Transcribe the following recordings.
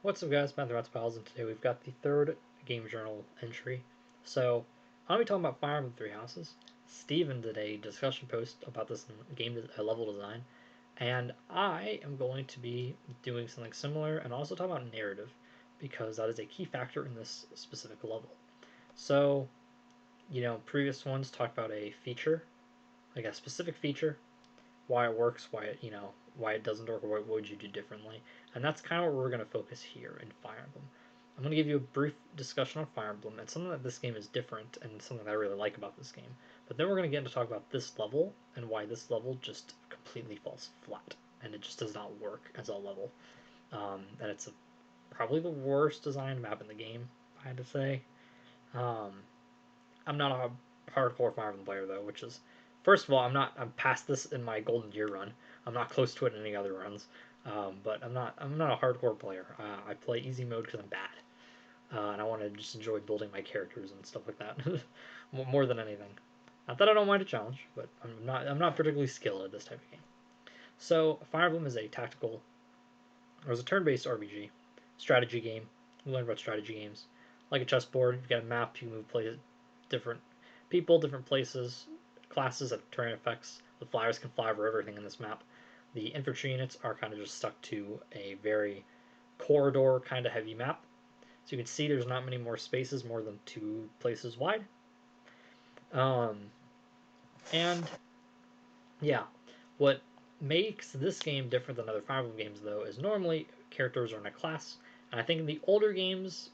What's up, guys? Matt the Rats Pals, and today we've got the third Game Journal entry. So, I'm going to be talking about Fire Emblem Three Houses. Steven did a discussion post about this level design, and I am going to be doing something similar and also talk about narrative, because that is a key factor in this specific level. So, previous ones talked about a feature, like a specific feature, why it works, why it doesn't work, or what would you do differently. And that's kind of what we're going to focus here in Fire Emblem. I'm going to give you a brief discussion on Fire Emblem and something that this game is different and something that I really like about this game. But then we're going to get into talk about this level and why this level just completely falls flat and it just does not work as a level. And it's probably the worst designed map in the game, I had to say. Um, I'm not a hardcore Fire Emblem player though, which is first of all, I'm past this in my Golden Deer run. I'm not close to it in any other runs. But I'm not a hardcore player. I play easy mode because I'm bad, and I want to just enjoy building my characters and stuff like that more than anything. Not that I don't mind a challenge, but I'm not particularly skilled at this type of game. So Fire Emblem is a tactical, or is a turn-based RPG strategy game. You learn about strategy games like a chessboard. You've got a map. You move places, different people, different places, classes have terrain effects. The flyers can fly over everything in this map. The infantry units are kind of just stuck to a very corridor kind of heavy map. So you can see there's not many more spaces, more than two places wide. Um, and yeah, what makes this game different than other Fire Emblem games, though, is normally characters are in a class. And I think in the older games,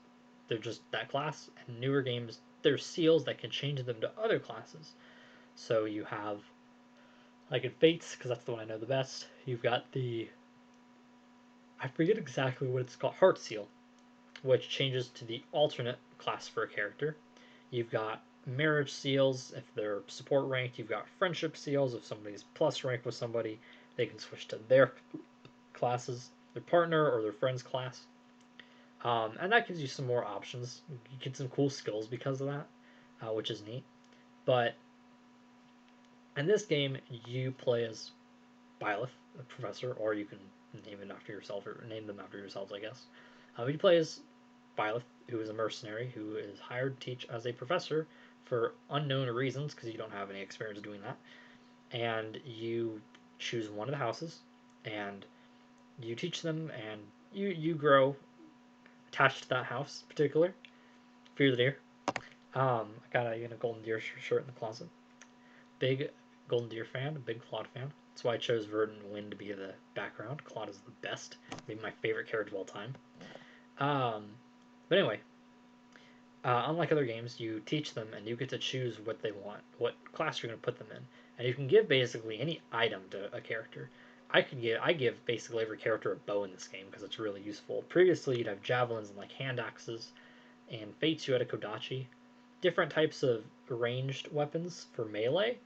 they're just that class. And newer games, there's seals that can change them to other classes. So you have, like in Fates, because that's the one I know the best, you've got I forget exactly what it's called, Heart Seal, which changes to the alternate class for a character. You've got marriage seals if they're support ranked. You've got friendship seals if somebody's plus rank with somebody, they can switch to their classes, their partner or their friend's class. And that gives you some more options. You get some cool skills because of that, which is neat. But in this game, you play as Byleth, a professor, or you can name it after yourself or name them after yourselves, I guess. You play as Byleth, who is a mercenary who is hired to teach as a professor for unknown reasons because you don't have any experience doing that. And you choose one of the houses, and you teach them, and you grow attached to that house, in particular. Fear the deer. I got a golden deer shirt in the closet. Big golden deer fan, a big Claude fan. That's why I chose Verdant Wind to be the background. Claude is the best, maybe my favorite character of all time. Um, but anyway, unlike other games, you teach them and you get to choose what they want, what class you're going to put them in, and you can give basically any item to a character. I give basically every character a bow in this game because it's really useful. Previously, you'd have javelins and like hand axes, and Fates you had a Kodachi, different types of ranged weapons for melee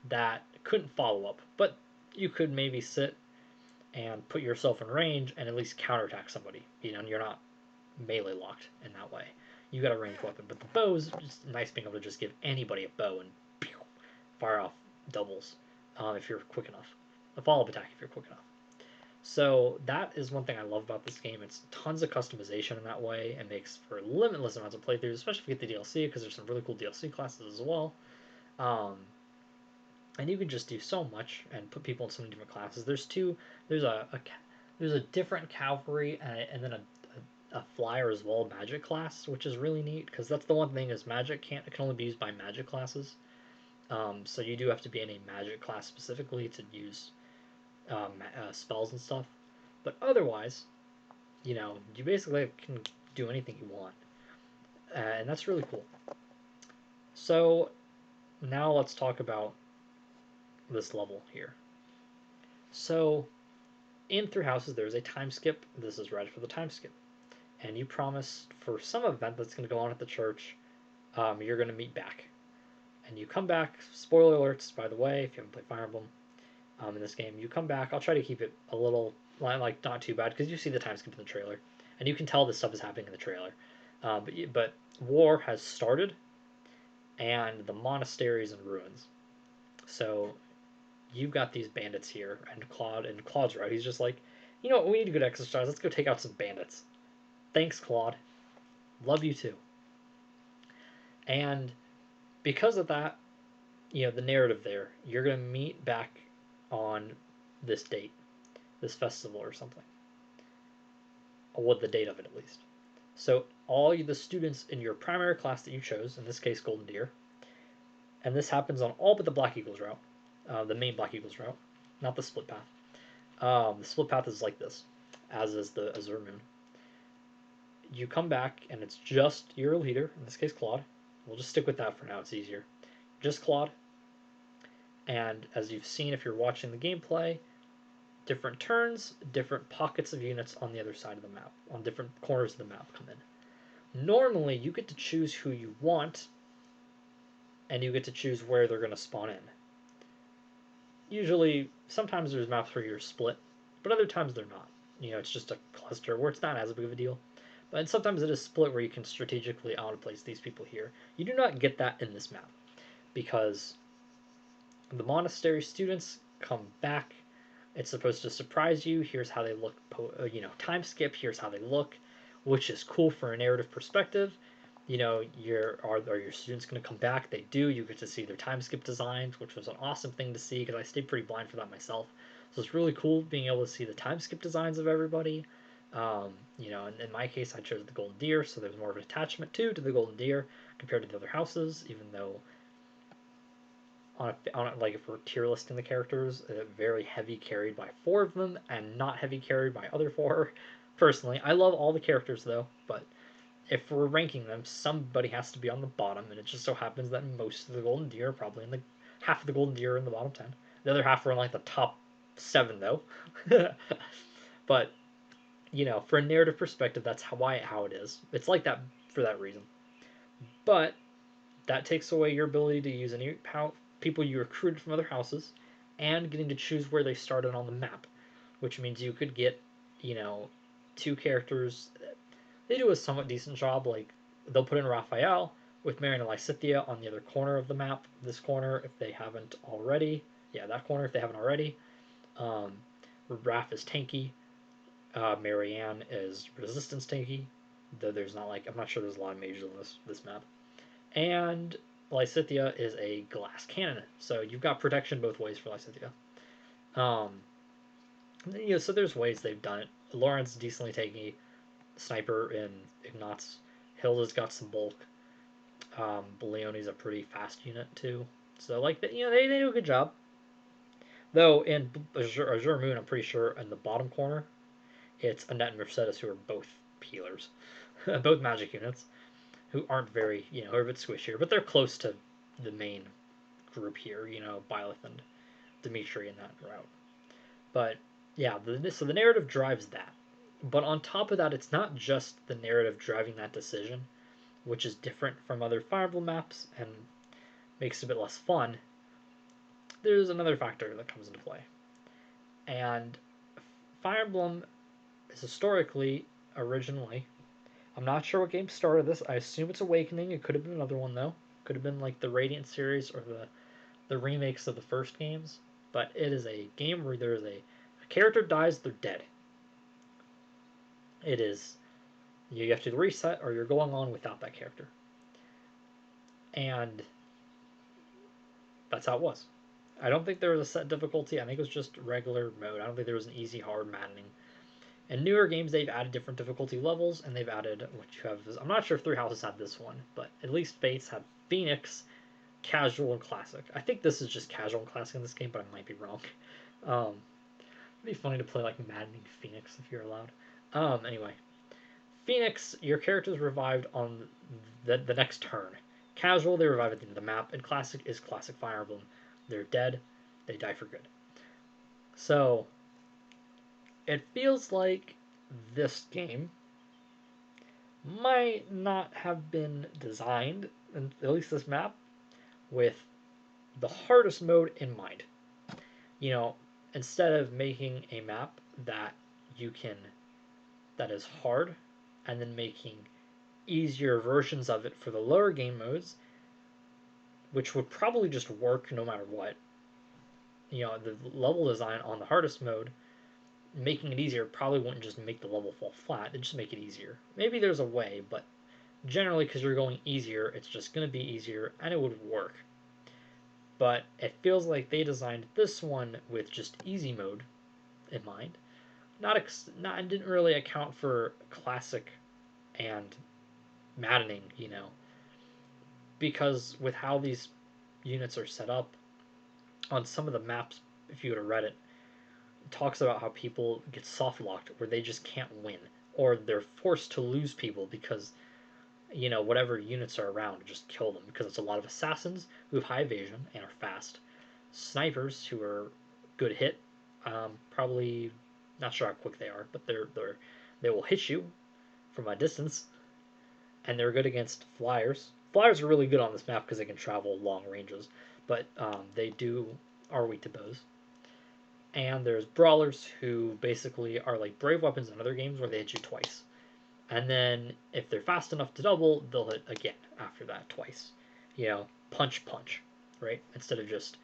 that couldn't follow up, but you could maybe sit and put yourself in range and at least counterattack somebody. And you're not melee locked in that way. You got a ranged weapon, but the bow's just nice being able to just give anybody a bow and pew, fire off doubles if you're quick enough. A follow-up attack if you're quick enough. So that is one thing I love about this game. It's tons of customization in that way and makes for limitless amounts of playthroughs, especially if you get the DLC because there's some really cool DLC classes as well. Um, and you can just do so much and put people in so many different classes. There's there's a different cavalry and then a flyer as well, magic class, which is really neat because that's the one thing is magic can only be used by magic classes. So you do have to be in a magic class specifically to use spells and stuff. But otherwise, you basically can do anything you want, and that's really cool. So now let's talk about this level here. So in Through Houses, there's a time skip. This is right for the time skip, and you promise for some event that's going to go on at the church, you're going to meet back, and you come back. Spoiler alerts, by the way, if you haven't played Fire Emblem in this game, you come back. I'll try to keep it a little like not too bad because you see the time skip in the trailer, and you can tell this stuff is happening in the trailer. But war has started, and the monastery is in ruins. So you've got these bandits here, and Claude's right. He's just like, you know what? We need a good exercise. Let's go take out some bandits. Thanks, Claude. Love you too. And because of that, the narrative there, you're going to meet back on this date, this festival or something. Or what the date of it at least. So all the students in your primary class that you chose, in this case Golden Deer, and this happens on all but the Black Eagles route, the main Black Eagles route, not the split path. The split path is like this, as is the Azure Moon. You come back and it's just your leader, in this case Claude. We'll just stick with that for now, it's easier. Just Claude. And as you've seen if you're watching the gameplay, different turns, different pockets of units on the other side of the map, on different corners of the map come in. Normally, you get to choose who you want, and you get to choose where they're going to spawn in. Usually, sometimes there's maps where you're split, but other times they're not. It's just a cluster where it's not as big of a deal. But sometimes it is split where you can strategically outplace these people here. You do not get that in this map, because the monastery students come back. It's supposed to surprise you. Here's how they look, time skip. Here's how they look, which is cool for a narrative perspective. Are your students going to come back? They do. You get to see their time skip designs, which was an awesome thing to see because I stayed pretty blind for that myself. So it's really cool being able to see the time skip designs of everybody. In my case, I chose the Golden Deer, so there's more of an attachment to the Golden Deer compared to the other houses, even though like if we're tier listing the characters, very heavy carried by 4 of them and not heavy carried by other 4. Personally, I love all the characters though, but if we're ranking them, somebody has to be on the bottom, and it just so happens that most of the Golden Deer are probably in the half of the Golden Deer are in the bottom 10. The other half are in like the top 7 though. But for a narrative perspective, that's how it is. It's like that for that reason. But that takes away your ability to use any people you recruited from other houses and getting to choose where they started on the map, which means you could get, 2 characters. They do a somewhat decent job. Like they'll put in Raphael with Marion and Lysithea on the other corner of the map. This corner, if they haven't already. Yeah, that corner, if they haven't already. Raph is tanky. Marianne is resistance tanky. Though there's not I'm not sure there's a lot of mages on this map. And Lysithea is a glass cannon, so you've got protection both ways for Lysithea. So there's ways they've done it. Lawrence decently tanky, sniper in Ignatz. Hilda's got some bulk. Leonie's a pretty fast unit too. So they do a good job. Though in Azure Moon, I'm pretty sure in the bottom corner, it's Annette and Mercedes who are both healers, both magic units, who aren't very, who are a bit squishier, but they're close to the main group here, Byleth and Dimitri in that route. But yeah, so the narrative drives that. But on top of that, it's not just the narrative driving that decision, which is different from other Fire Emblem maps and makes it a bit less fun. There's another factor that comes into play. And Fire Emblem is historically, originally, I'm not sure what game started this. I assume it's Awakening. It could have been another one, though. Could have been like the Radiant series or the remakes of the first games. But it is a game where there is a character dies, they're dead. It is, you have to reset or you're going on without that character. And that's how it was. I don't think there was a set difficulty. I think it was just regular mode. I don't think there was an easy, hard, maddening. In newer games, they've added different difficulty levels, and they've added what you have. I'm not sure if Three Houses had this one, but at least Fates had Phoenix, Casual, and Classic. I think this is just Casual and Classic in this game, but I might be wrong. It'd be funny to play like maddening Phoenix if you're allowed. Anyway, Phoenix, your character is revived on the next turn. Casual, they revive at the end of the map, and Classic is Classic Fire Emblem. They're dead, they die for good. So, it feels like this game might not have been designed, at least this map, with the hardest mode in mind. Instead of making a map that is hard, and then making easier versions of it for the lower game modes, which would probably just work no matter what. The level design on the hardest mode making it easier probably wouldn't just make the level fall flat, it'd just make it easier. Maybe there's a way, but generally, because you're going easier, it's just going to be easier and it would work. But it feels like they designed this one with just easy mode in mind. Not didn't really account for classic and maddening, because with how these units are set up on some of the maps, if you go to Reddit, it talks about how people get soft locked where they just can't win, or they're forced to lose people because whatever units are around, just kill them because it's a lot of assassins who have high evasion and are fast, snipers who are good hit, probably not sure how quick they are, but they will hit you from a distance, and they're good against flyers. Flyers are really good on this map because they can travel long ranges, but they do are weak to bows. And there's brawlers who basically are like brave weapons in other games where they hit you twice. And then if they're fast enough to double, they'll hit again after that twice. Punch, punch, right? Instead of just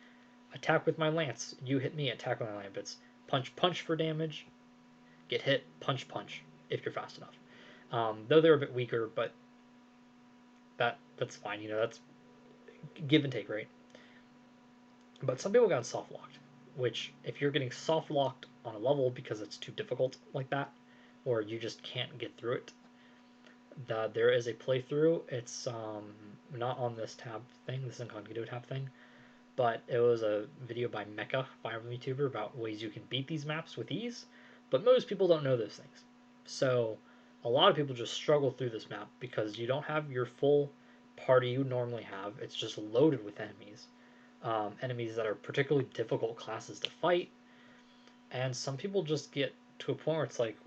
attack with my lance, you hit me, attack with my lance. It's punch, punch for damage, get hit, punch, punch if you're fast enough. Though they're a bit weaker, but that's fine. That's give and take, right? But some people got soft locked, which if you're getting soft locked on a level because it's too difficult like that, or you just can't get through it, there is a playthrough. It's not on this tab thing, this incognito tab thing, but it was a video by Mecha, Fire Emblem YouTuber, about ways you can beat these maps with ease. But most people don't know those things, so a lot of people just struggle through this map because you don't have your full party you normally have. It's just loaded with enemies, enemies that are particularly difficult classes to fight, and some people just get to a point where it's like,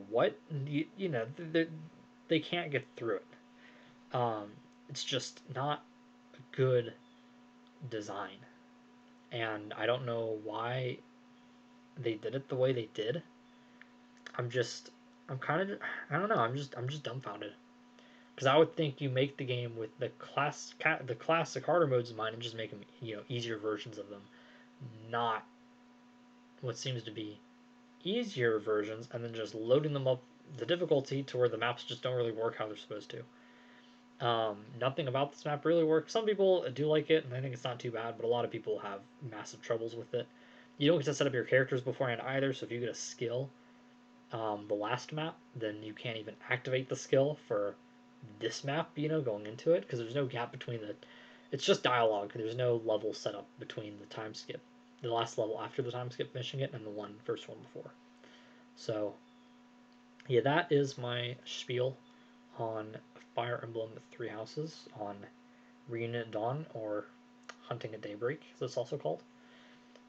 what, they can't get through it. It's just not a good design, and I don't know why they did it the way they did. I'm just, I'm kind of, I don't know. I'm just dumbfounded because I would think you make the game with the classic harder modes in mind and just make them, easier versions of them, not what seems to be easier versions, and then just loading them up the difficulty to where the maps just don't really work how they're supposed to. Nothing about this map really works. Some people do like it, and I think it's not too bad, but a lot of people have massive troubles with it. You don't get to set up your characters beforehand either, so if you get a skill, the last map, then you can't even activate the skill for this map, going into it, because there's no gap between the. It's just dialogue. There's no level set up between the time skip, the last level after the time skip finishing it, and the first one before. So, yeah, that is my spiel on Fire Emblem Three Houses, on Reunion at Dawn, or Hunting at Daybreak, as it's also called.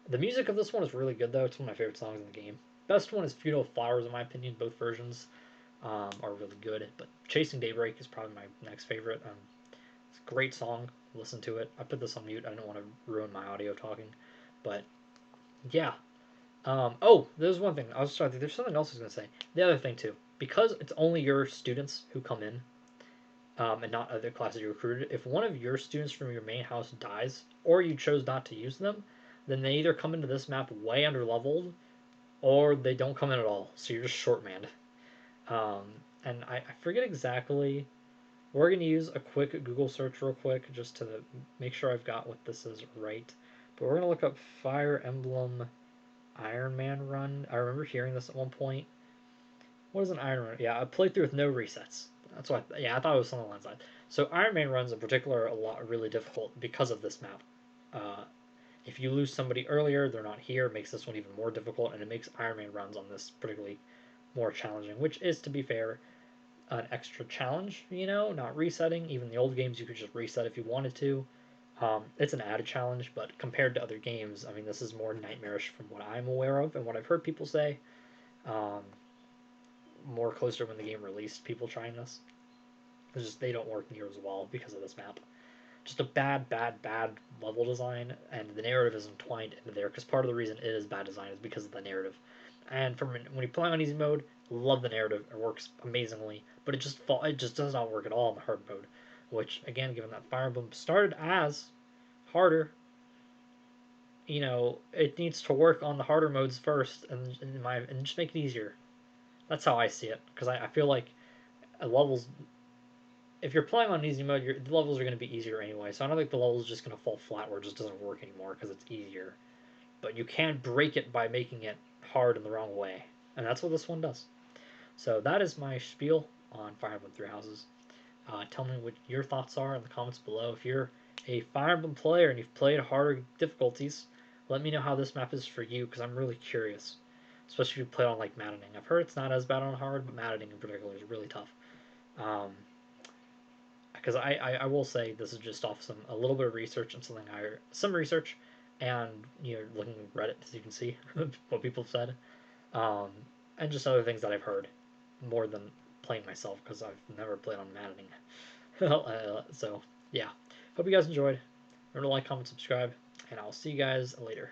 The music of this one is really good, though. It's one of my favorite songs in the game. Best one is Feudal Flowers, in my opinion. Both versions are really good, but Chasing Daybreak is probably my next favorite. It's a great song. Listen to it. I put this on mute. I don't want to ruin my audio talking, but yeah. Oh, there's one thing. I was trying to think. There's something else I was going to say. The other thing, too. Because it's only your students who come in, and not other classes you recruited, if one of your students from your main house dies, or you chose not to use them, then they either come into this map way under leveled, or they don't come in at all. So you're just short manned. Um, and I forget exactly. We're going to use a quick Google search real quick just to make sure I've got what this is right. But we're going to look up Fire Emblem Iron Man run. I remember hearing this at one point. What is an Iron Man? Yeah, a playthrough with no resets. That's what. I thought it was something along that. So Iron Man runs in particular are really difficult because of this map. Uh, if you lose somebody earlier, they're not here. It makes this one even more difficult, and it makes Iron Man runs on this particularly more challenging. Which is, to be fair, an extra challenge. Not resetting. Even the old games, you could just reset if you wanted to. It's an added challenge, but compared to other games, I mean, this is more nightmarish from what I'm aware of and what I've heard people say. Um, More closer when the game released, people trying this. It's just they don't work near as well because of this map. Just a bad, bad, bad level design, and the narrative is entwined into there. Because part of the reason it is bad design is because of the narrative. And when you play on easy mode, love the narrative. It works amazingly, but it just does not work at all in the hard mode. Which, again, given that Fire Emblem started as harder, it needs to work on the harder modes first, and just make it easier. That's how I see it, because I feel like levels. If you're playing on easy mode, the levels are going to be easier anyway. So I don't think the level's just going to fall flat where it just doesn't work anymore because it's easier. But you can break it by making it hard in the wrong way, and that's what this one does. So that is my spiel on Fire Emblem Three Houses. Tell me what your thoughts are in the comments below. If you're a Fire Emblem player and you've played harder difficulties, let me know how this map is for you because I'm really curious. Especially if you play on like Maddening. I've heard it's not as bad on hard, but Maddening in particular is really tough. Um, because I will say this is just off a little bit of research and some research and looking at Reddit as you can see what people have said, um, and just other things that I've heard more than playing myself because I've never played on Maddening. So yeah, hope you guys enjoyed. Remember to like, comment, subscribe, and I'll see you guys later.